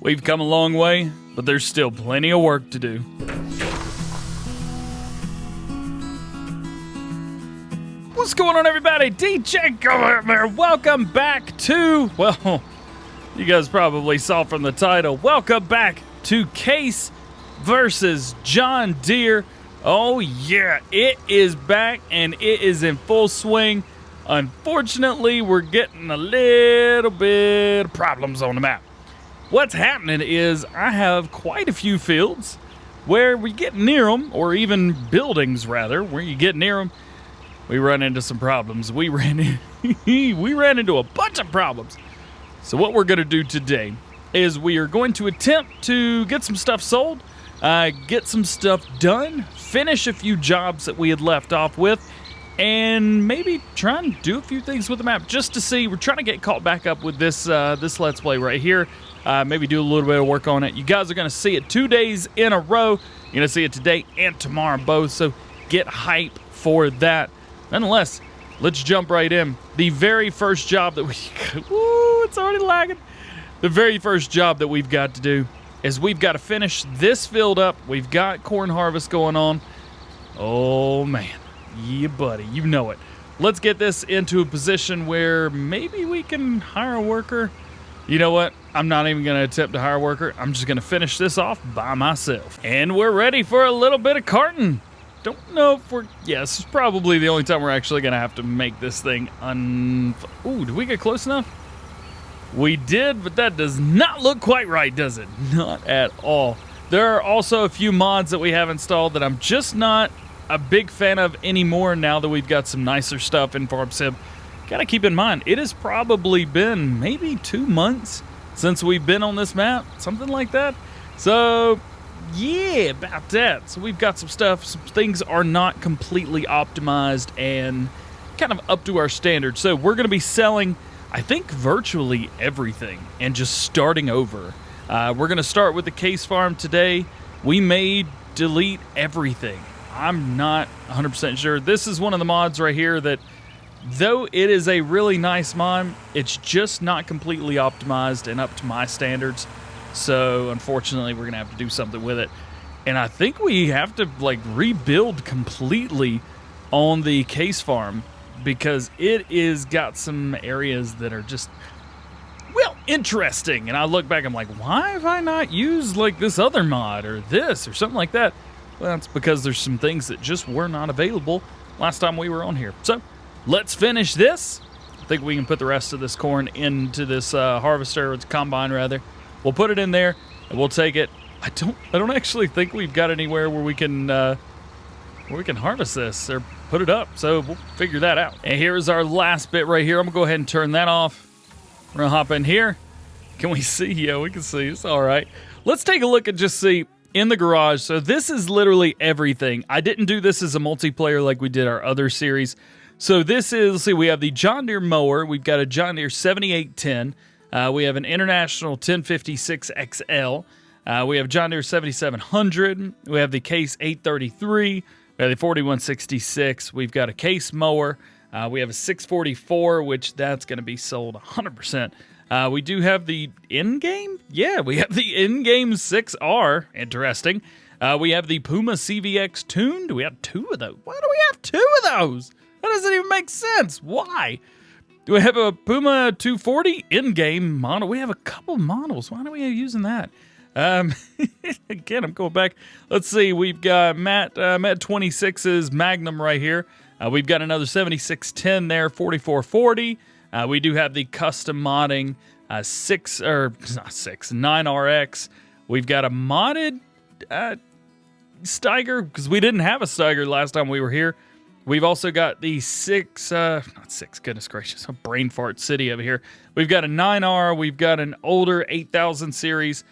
We've come a long way, but there's still plenty of work to do. What's going on, everybody? DjGoHam here. Welcome back to, well, you guys probably saw from the title, welcome back to Case versus John Deere. Oh yeah, it is back and it is in full swing. Unfortunately, we're getting a little bit of problems on the map. What's happening is I have quite a few fields where we get near them, or even buildings rather, where you get near them, we run into some problems. We ran into a bunch of problems. So what we're going to do today is we are going to attempt to get some stuff sold, get some stuff done, finish a few jobs that we had left off with, and maybe try and do a few things with the map just to see. We're trying to get caught back up with this this Let's Play right here. Maybe do a little bit of work on it. You guys are going to see it 2 days in a row. You're going to see it today and tomorrow both, so get hype for that. Nonetheless, let's jump right in. The very first job that we... Woo, it's already lagging. The very first job that we've got to do is we've got to finish this field up. We've got corn harvest going on. Oh, man. Yeah, buddy. You know it. Let's get this into a position where maybe we can hire a worker. You know what? I'm not even going to attempt to hire a worker. I'm just going to finish this off by myself. And we're ready for a little bit of carting. Don't know if we're... Yeah, this is probably the only time we're actually going to have to make this thing Ooh, did we get close enough? We did, but that does not look quite right, does it? Not at all. There are also a few mods that we have installed that I'm just not a big fan of anymore now that we've got some nicer stuff in Farm Sim. Gotta keep in mind, it has probably been maybe 2 months since we've been on this map, something like that. So, yeah, about that. So we've got some stuff, some things are not completely optimized and kind of up to our standards. So we're gonna be selling, I think, virtually everything and just starting over. We're gonna start with the case farm today. We may delete everything. I'm not 100% sure. This is one of the mods right here that, though it is a really nice mod, it's just not completely optimized and up to my standards. So unfortunately, we're gonna have to do something with it. And I think we have to like rebuild completely on the case farm because it is got some areas that are just, well, interesting. And I look back, I'm like, why have I not used like this other mod or this or something like that? Well, that's because there's some things that just were not available last time we were on here. So let's finish this. I think we can put the rest of this corn into this harvester, or combine rather. We'll put it in there and we'll take it. I don't actually think we've got anywhere where we can harvest this or put it up. So we'll figure that out. And here's our last bit right here. I'm gonna go ahead and turn that off. We're gonna hop in here. Can we see? Yeah, we can see. It's all right. Let's take a look and just see in the garage. So this is literally everything. I didn't do this as a multiplayer like we did our other series. So this is, let's see, we have the John Deere mower. We've got a John Deere 7810. We have an International 1056 XL. We have John Deere 7700. We have the Case 833. We have the 4166. We've got a Case mower. We have a 644, which that's going to be sold 100%. We do have the in-game? Yeah, we have the in-game 6R. Interesting. We have the Puma CVX tuned. We have 2 of those. Why do we have 2 of those? That doesn't even make sense. Why? Do we have a Puma 240 in-game model? We have a couple models. Why are we using that? Again, I'm going back. Let's see. We've got Matt 26's Magnum right here. We've got another 7610 there, 4440. We do have the custom modding 9RX. We've got a modded Steiger because we didn't have a Steiger last time we were here. We've also got the goodness gracious, a brain fart city over here. We've got a 9R, we've got an older 8000 series,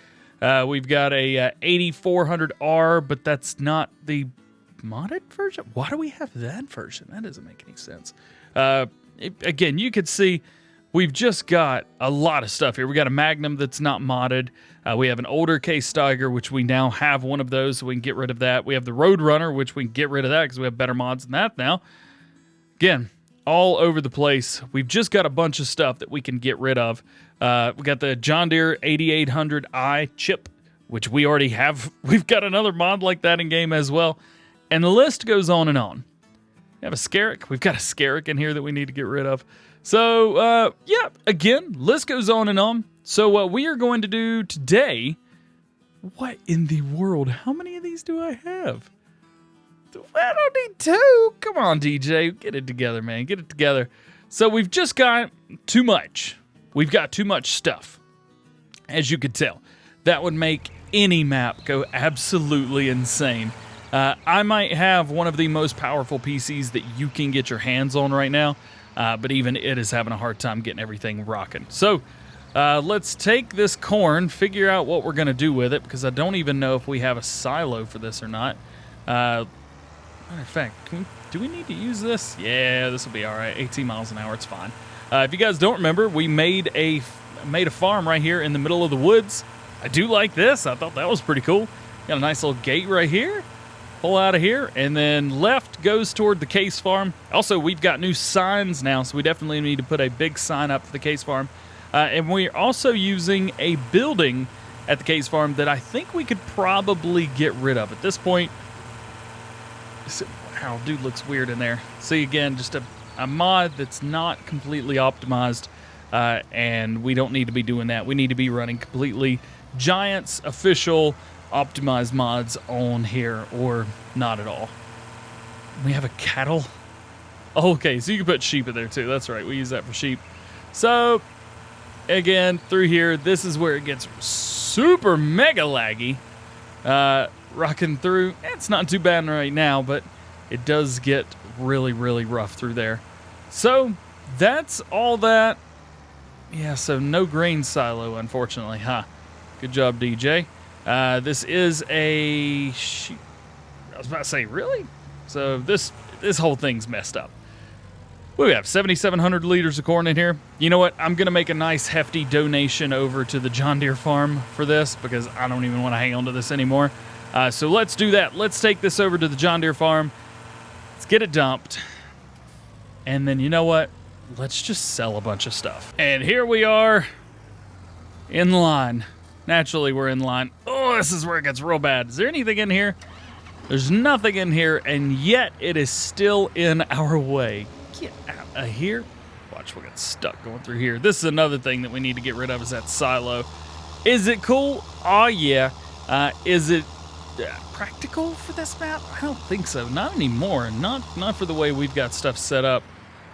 we've got a 8400R, but that's not the modded version. Why do we have that version? That doesn't make any sense. Again, you could see we've just got a lot of stuff here. We got a Magnum that's not modded. We have an older case Steiger, which we now have one of those, so we can get rid of that. We have the Roadrunner, which we can get rid of that because we have better mods than that now. Again, all over the place. We've just got a bunch of stuff that we can get rid of. We got the John Deere 8800i chip, which we already have. We've got another mod like that in game as well. And the list goes on and on. We have a Scarrick. We've got a Scarrick in here that we need to get rid of. So, yeah, again, list goes on and on. So what we are going to do today... What in the world? How many of these do I have? I don't need 2. Come on, DJ. Get it together, man. Get it together. So we've just got too much. We've got too much stuff. As you could tell. That would make any map go absolutely insane. I might have one of the most powerful PCs that you can get your hands on right now. But even it is having a hard time getting everything rocking. So let's take this corn, figure out what we're going to do with it. Because I don't even know if we have a silo for this or not. Matter of fact, do we need to use this? Yeah, this will be all right. 18 miles an hour, it's fine. If you guys don't remember, we made a farm right here in the middle of the woods. I do like this. I thought that was pretty cool. Got a nice little gate right here. Pull out of here, and then left goes toward the Case Farm. Also, we've got new signs now, so we definitely need to put a big sign up for the Case Farm. And we're also using a building at the Case Farm that I think we could probably get rid of at this point. Wow, dude looks weird in there. See, again, just a mod that's not completely optimized, and we don't need to be doing that. We need to be running completely Giants official optimized mods on here, or not at all. We have a cattle. Oh, okay, so you can put sheep in there too. That's right, we use that for sheep. So, again, through here, this is where it gets super mega laggy. Rocking through, it's not too bad right now, but it does get really, really rough through there. So, that's all that. Yeah, so no grain silo, unfortunately, huh? Good job, DJ. This is a sheep. I was about to say, really? So this whole thing's messed up. We have 7,700 liters of corn in here. You know what? I'm going to make a nice hefty donation over to the John Deere farm for this because I don't even want to hang on to this anymore. So let's do that. Let's take this over to the John Deere farm. Let's get it dumped. And then you know what? Let's just sell a bunch of stuff. And here we are in line. Naturally, we're in line. Oh, this is where it gets real bad. Is there anything in here? There's nothing in here, and yet it is still in our way. Get out of here. Watch, we'll get stuck going through here. This is another thing that we need to get rid of is that silo. Is it cool? Oh, yeah. Is it practical for this map? I don't think so. Not anymore. Not for the way we've got stuff set up.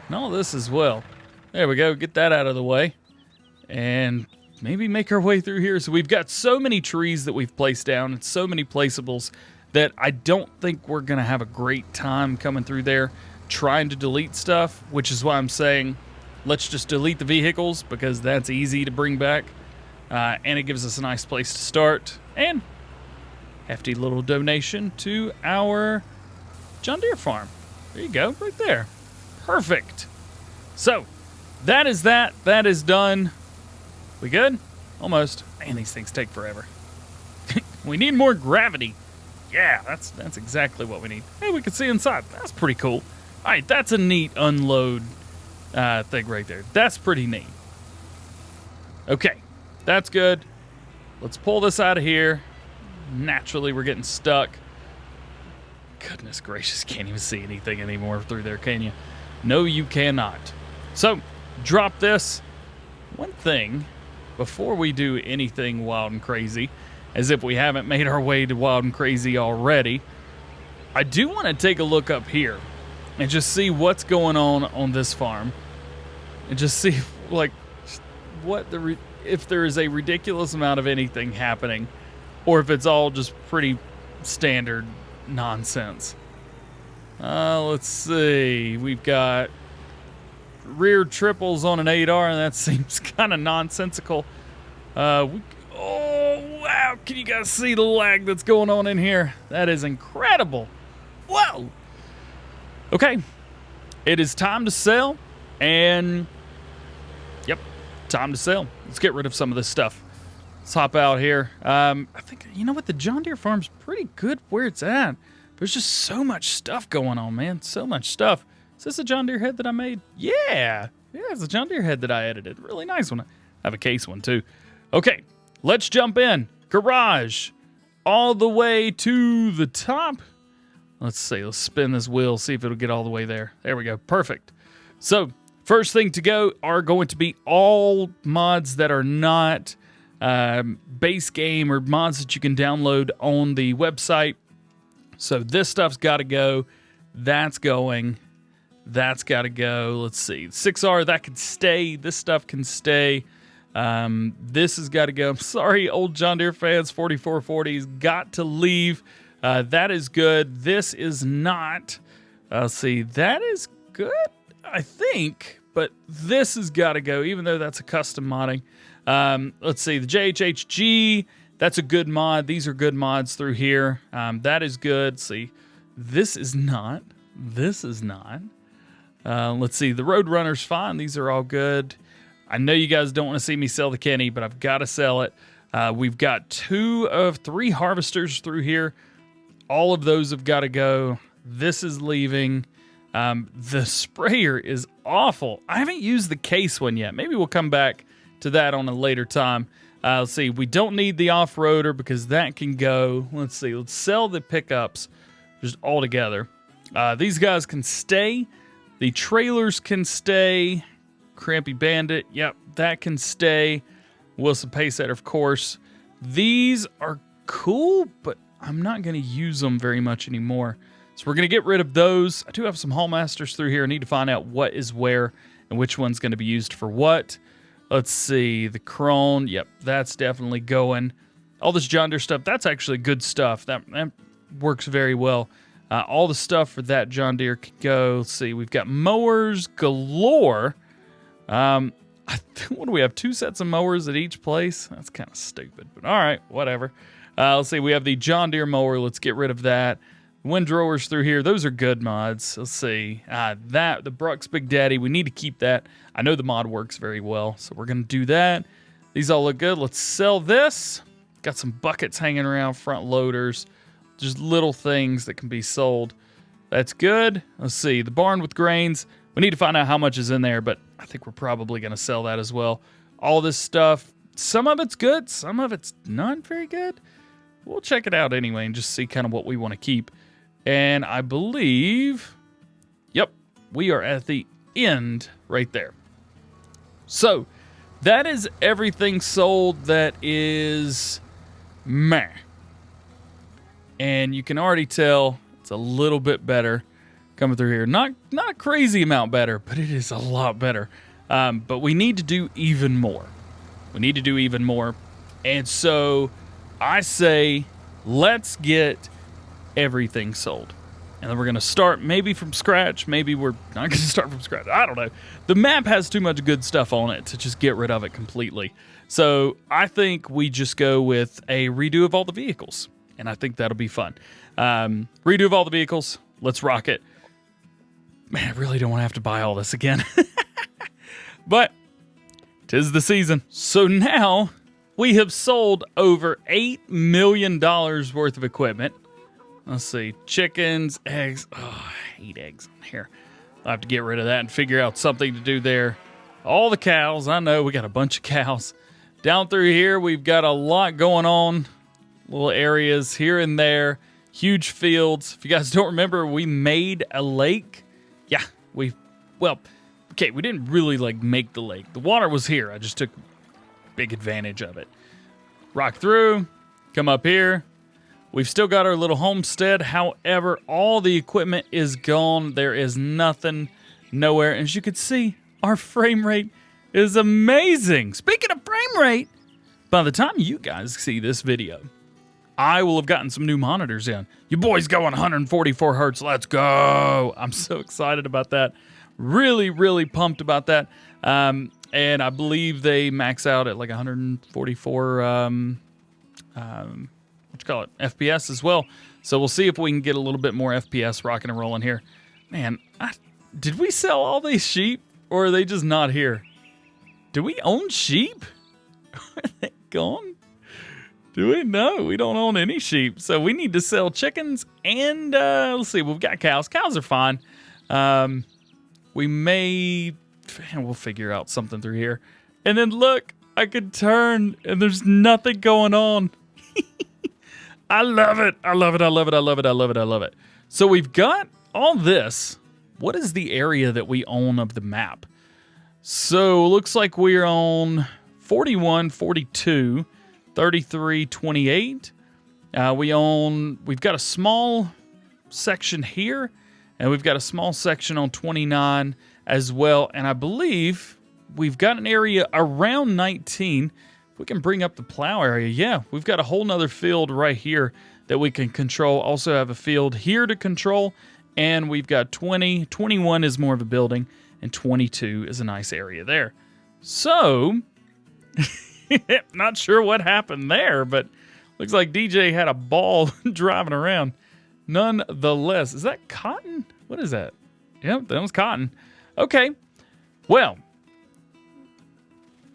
And all this as well. There we go. Get that out of the way. And maybe make our way through here. So we've got so many trees that we've placed down and so many placeables that I don't think we're going to have a great time coming through there trying to delete stuff, which is why I'm saying let's just delete the vehicles because that's easy to bring back. And it gives us a nice place to start. And hefty little donation to our John Deere farm. There you go, right there. Perfect. So that is that. That is done. We good? Almost. Man, these things take forever. We need more gravity. Yeah, that's exactly what we need. Hey, we can see inside. That's pretty cool. All right, that's a neat unload thing right there. That's pretty neat. Okay, that's good. Let's pull this out of here. Naturally, we're getting stuck. Goodness gracious, can't even see anything anymore through there, can you? No, you cannot. So, drop this. One thing, before we do anything wild and crazy, as if we haven't made our way to wild and crazy already, I do want to take a look up here and just see what's going on this farm. And just see, like, if there is a ridiculous amount of anything happening, or if it's all just pretty standard nonsense. Let's see. We've got rear triples on an 8R, and that seems kind of nonsensical. Oh, wow. Can you guys see the lag that's going on in here? That is incredible. Whoa. Okay. It is time to sell, and yep, time to sell. Let's get rid of some of this stuff. Let's hop out here. I think, you know what? The John Deere farm's pretty good where it's at. There's just so much stuff going on, man. So much stuff. Is this a John Deere head that I made? Yeah, it's a John Deere head that I edited. Really nice one. I have a case one too. Okay, let's jump in. Garage, all the way to the top. Let's see, let's spin this wheel, see if it'll get all the way there. There we go, perfect. So, first thing to go are going to be all mods that are not base game or mods that you can download on the website. So this stuff's got to go. That's going. That's got to go. Let's see. 6R, that can stay. This stuff can stay. This has got to go. I'm sorry, old John Deere fans. 4440's got to leave. That is good. This is not. Let's see. That is good, I think. But this has got to go, even though that's a custom modding. Let's see, the JHHG, that's a good mod. These are good mods through here. That is good. Let's see, this is not. This is not. Let's see, the Roadrunner's fine. These are all good. I know you guys don't want to see me sell the Kenny, but I've got to sell it. We've got 2 of 3 harvesters through here. All of those have got to go. This is leaving. The sprayer is awful. I haven't used the case one yet. Maybe we'll come back to that on a later time. Let's see, we don't need the off-roader because that can go. Let's see, let's sell the pickups just all together. These guys can stay. The trailers can stay. Crampy Bandit, yep, that can stay. Wilson Pacesetter, of course. These are cool, but I'm not going to use them very much anymore. So we're going to get rid of those. I do have some Hallmasters through here. I need to find out what is where and which one's going to be used for what. Let's see, the Krone, yep, that's definitely going. All this John Deere stuff, that's actually good stuff. That works very well. All the stuff for that John Deere can go. Let's see, we've got mowers galore. What do we have, 2 sets of mowers at each place? That's kind of stupid, but all right, whatever. Let's see, we have the John Deere mower. Let's get rid of that. Windrowers through here, those are good mods. Let's see, the Brooks Big Daddy, we need to keep that. I know the mod works very well, so we're going to do that. These all look good. Let's sell this. Got some buckets hanging around, front loaders, just little things that can be sold. That's good. Let's see, the barn with grains, we need to find out how much is in there, but I think we're probably going to sell that as well. All this stuff, some of it's good, some of it's not very good. We'll check it out anyway and just see kind of what we want to keep. And I believe, yep, we are at the end right there. So that is everything sold that is meh. And you can already tell it's a little bit better coming through here. Not a crazy amount better, but it is a lot better. But we need to do even more. We need to do even more. And so I say, let's get everything sold. And then we're going to start maybe from scratch. Maybe we're not going to start from scratch. I don't know. The map has too much good stuff on it to just get rid of it completely. So I think we just go with a redo of all the vehicles. And I think that'll be fun. Redo of all the vehicles. Let's rock it. Man, I really don't want to have to buy all this again. But 'tis the season. So now we have sold over $8 million worth of equipment. Let's see, chickens, eggs. Oh, I hate eggs on here. I'll have to get rid of that and figure out something to do there. All the cows, I know we got a bunch of cows. Down through here, we've got a lot going on. Little areas here and there, huge fields. If you guys don't remember, we made a lake. Yeah, we didn't really like make the lake. The water was here. I just took big advantage of it. Rock through, come up here. We've still got our little homestead. However, all the equipment is gone. There is nothing, nowhere. And as you can see, our frame rate is amazing. Speaking of frame rate, by the time you guys see this video, I will have gotten some new monitors in. Your boy's going 144 hertz. Let's go. I'm so excited about that. Really, really pumped about that. And I believe they max out at like 144 FPS as well. So we'll see if we can get a little bit more FPS rocking and rolling here. Man, did we sell all these sheep or are they just not here? Do we own sheep? Are they gone? Do we? No, we don't own any sheep. So we need to sell chickens and let's see, we've got cows. Cows are fine. we'll figure out something through here. And then look, I could turn and there's nothing going on. I love it. I love it. I love it. I love it. I love it. I love it. So we've got all this. What is the area that we own of the map? So it looks like we're on 41, 42, 33, 28. We've got a small section here, and we've got a small section on 29 as well. And I believe we've got an area around 19. If we can bring up the plow area, yeah, we've got a whole nother field right here that we can control. Also have a field here to control, and we've got 20. 21 is more of a building, and 22 is a nice area there. So, not sure what happened there, but looks like DJ had a ball driving around. Nonetheless, is that cotton? What is that? Yep, that was cotton. Okay, well,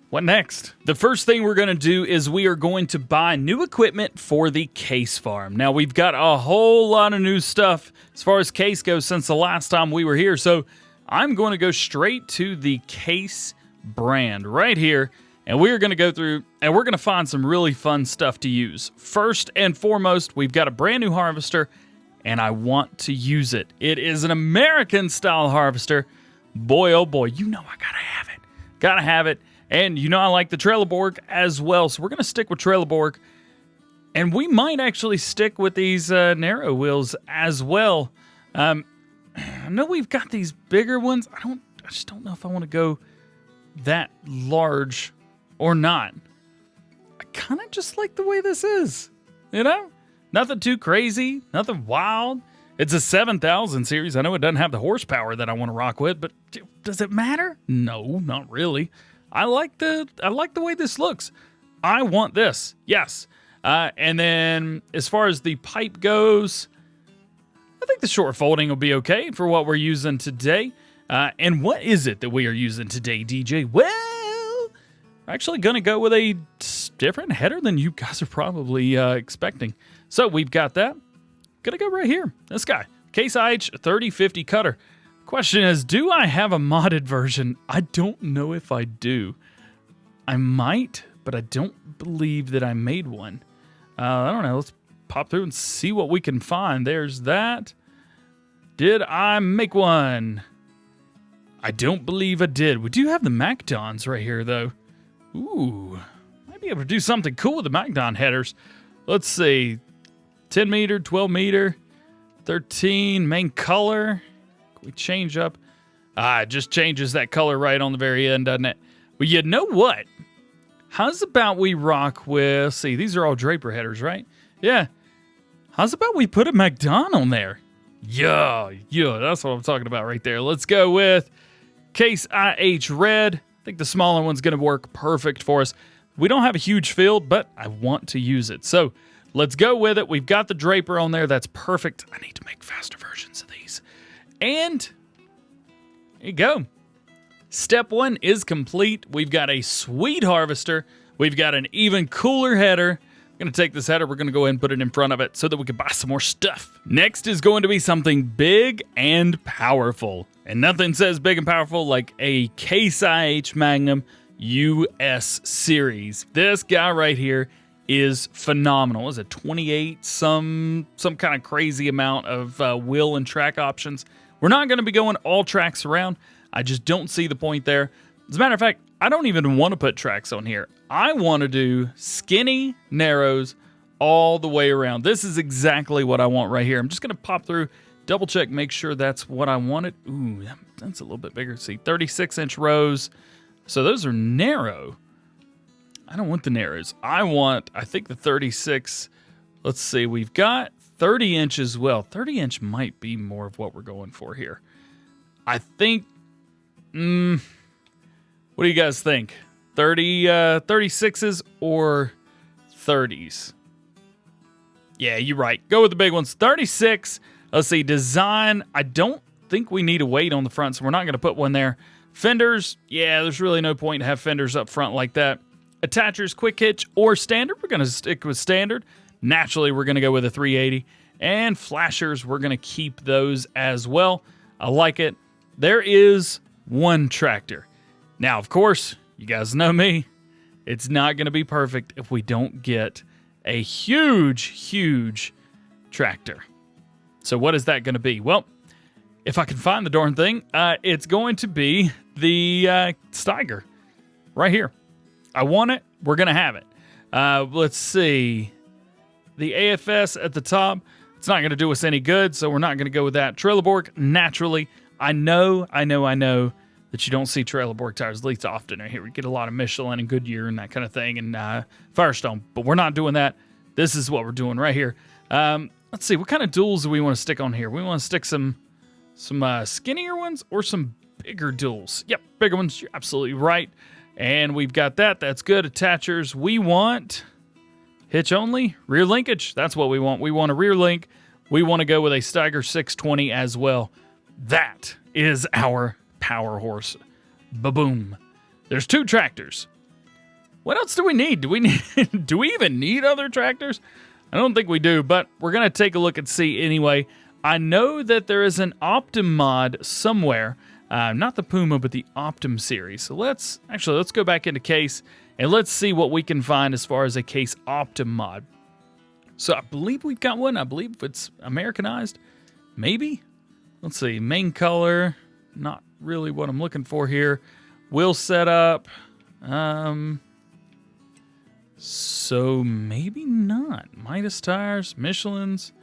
what next? The first thing we're going to do is we are going to buy new equipment for the case farm. Now, we've got a whole lot of new stuff as far as case goes since the last time we were here, so I'm going to go straight to the case brand right here, and we're going to go through and we're going to find some really fun stuff to use. First and foremost, we've got a brand new harvester, and I want to use it. It is an American-style harvester. Boy, oh boy, you know I gotta have it. Gotta have it. And you know I like the Trelleborg as well, so we're going to stick with Trelleborg. And we might actually stick with these narrow wheels as well. I know we've got these bigger ones. I just don't know if I want to go that large or not. I kind of just like the way this is, you know? Nothing too crazy, nothing wild. It's a 7000 series. I know it doesn't have the horsepower that I want to rock with, but does it matter? No, not really. I like the way this looks. I want this. Yes. And then as far as the pipe goes, I think the short folding will be okay for what we're using today. And what is it that we are using today, DJ? Well, we're actually going to go with a different header than you guys are probably expecting. So we've got that. Gonna go right here. This guy, Case IH 3050 cutter. Question is, do I have a modded version? I don't know if I do. I might, but I don't believe that I made one. I don't know. Let's pop through and see what we can find. There's that. Did I make one? I don't believe I did. We do have the MacDons right here, though. Ooh, might be able to do something cool with the MacDon headers. Let's see. 10 meter, 12 meter, 13, main color. Can we change up? It just changes that color right on the very end, doesn't it? Well, you know what? How's about we rock with, see, these are all Draper headers, right? Yeah. How's about we put a MacDon on there? Yeah, that's what I'm talking about right there. Let's go with Case IH Red. I think the smaller one's going to work perfect for us. We don't have a huge field, but I want to use it. So let's go with it. We've got the Draper on there. That's perfect. I need to make faster versions of these. And there you go. Step one is complete. We've got a sweet harvester. We've got an even cooler header. We're going to take this header. We're going to go ahead and put it in front of it so that we can buy some more stuff. Next is going to be something big and powerful. And nothing says big and powerful like a Case IH Magnum US series. This guy right here is phenomenal. Is it 28 some kind of crazy amount of wheel and track options? We're not going to be going all tracks around. I just don't see the point there. As a matter of fact, I don't even want to put tracks on here. I want to do skinny narrows all the way around. This is exactly what I want right here. I'm just going to pop through, double check, make sure that's what I wanted. Ooh, that's a little bit bigger. See, 36-inch rows. So those are narrow. I don't want the narrows. I think the 36. Let's see, we've got 30 inch as well. 30 inch might be more of what we're going for here. I think, what do you guys think? 36s or 30s? Yeah, you're right. Go with the big ones. 36. Let's see, design. I don't think we need a weight on the front, so we're not going to put one there. Fenders, yeah, there's really no point to have fenders up front like that. Attachers, quick hitch, or standard. We're going to stick with standard. Naturally, we're going to go with a 380. And flashers, we're going to keep those as well. I like it. there is one tractor. Now, of course, you guys know me. It's not going to be perfect if we don't get a huge tractor. So what is that going to be? Well, if I can find the darn thing, it's going to be the Steiger right here. I want it. We're going to have it. Let's see. The AFS at the top, it's not going to do us any good, so we're not going to go with that. Trelleborg, naturally. I know that you don't see Trelleborg tires, at least often right here. We get a lot of Michelin and Goodyear and that kind of thing, and Firestone, but we're not doing that. This is what we're doing right here. Let's see, what kind of duals do we want to stick on here? We want to stick some skinnier ones or some bigger duals? Yep, bigger ones, you're absolutely right. And we've got that. That's good. Attachers, we want hitch only, rear linkage. That's what we want. We want a rear link. We want to go with a Steiger 620 as well. That is our power horse. Ba-boom. There's 2 tractors. What else do we need? Do we even need other tractors? I don't think we do, but we're going to take a look and see anyway. I know that there is an Optim mod somewhere. Not the Puma, but the Optim series. So let's go back into Case and let's see what we can find as far as a Case Optim mod. So I believe we've got one. I believe it's Americanized. Maybe? Let's see. Main color. Not really what I'm looking for here. Wheel setup. So maybe not. Midas tires. Michelin's.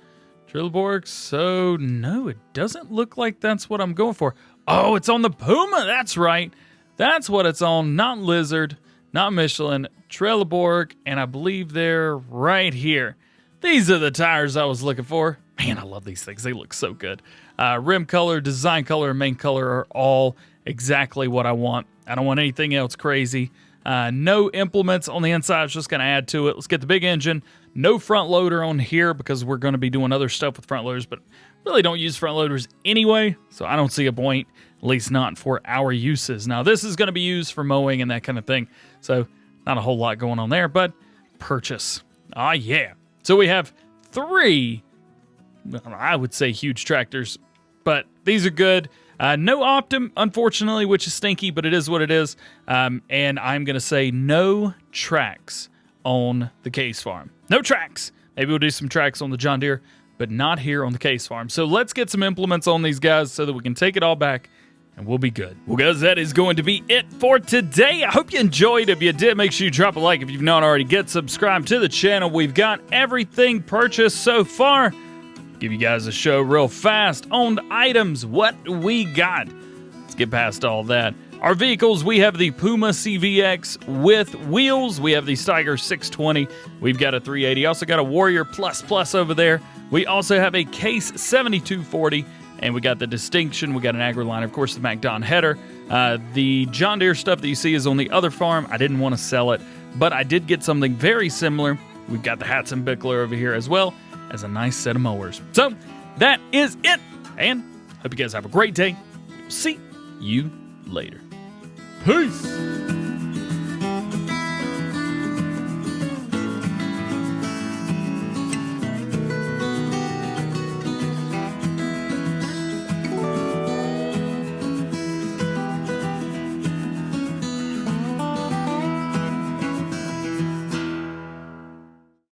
Trelleborg. So no, it doesn't look like that's what I'm going for. Oh, it's on the Puma. That's right. That's what it's on. Not Lizard, not Michelin, Trelleborg, and I believe they're right here. These are the tires I was looking for. Man, I love these things. They look so good. Rim color, design color, and main color are all exactly what I want. I don't want anything else crazy. No implements on the inside. It's just going to add to it. Let's get the big engine. No front loader on here because we're going to be doing other stuff with front loaders, but really don't use front loaders anyway, so I don't see a point, at least not for our uses. Now, this is going to be used for mowing and that kind of thing, so not a whole lot going on there, but purchase. Ah, yeah. So we have 3, I would say huge tractors, but these are good. No Optim, unfortunately, which is stinky, but it is what it is. And I'm going to say no tracks on the Case Farm. No tracks. Maybe we'll do some tracks on the John Deere, but not here on the Case Farm. So let's get some implements on these guys so that we can take it all back and we'll be good. Well, guys, that is going to be it for today. I hope you enjoyed. If you did, make sure you drop a like. If you've not already, get subscribed to the channel. We've got everything purchased so far. Give you guys a show real fast on items. What we got? Let's get past all that. Our vehicles, we have the Puma CVX with wheels. We have the Steiger 620. We've got a 380. Also got a Warrior Plus over there. We also have a Case 7240. And we got the Distinction. We got an AgriLiner. Of course, the MacDon header. The John Deere stuff that you see is on the other farm. I didn't want to sell it, but I did get something very similar. We've got the Hatson Bickler over here as well as a nice set of mowers. So that is it. And hope you guys have a great day. We'll see you later. Peace.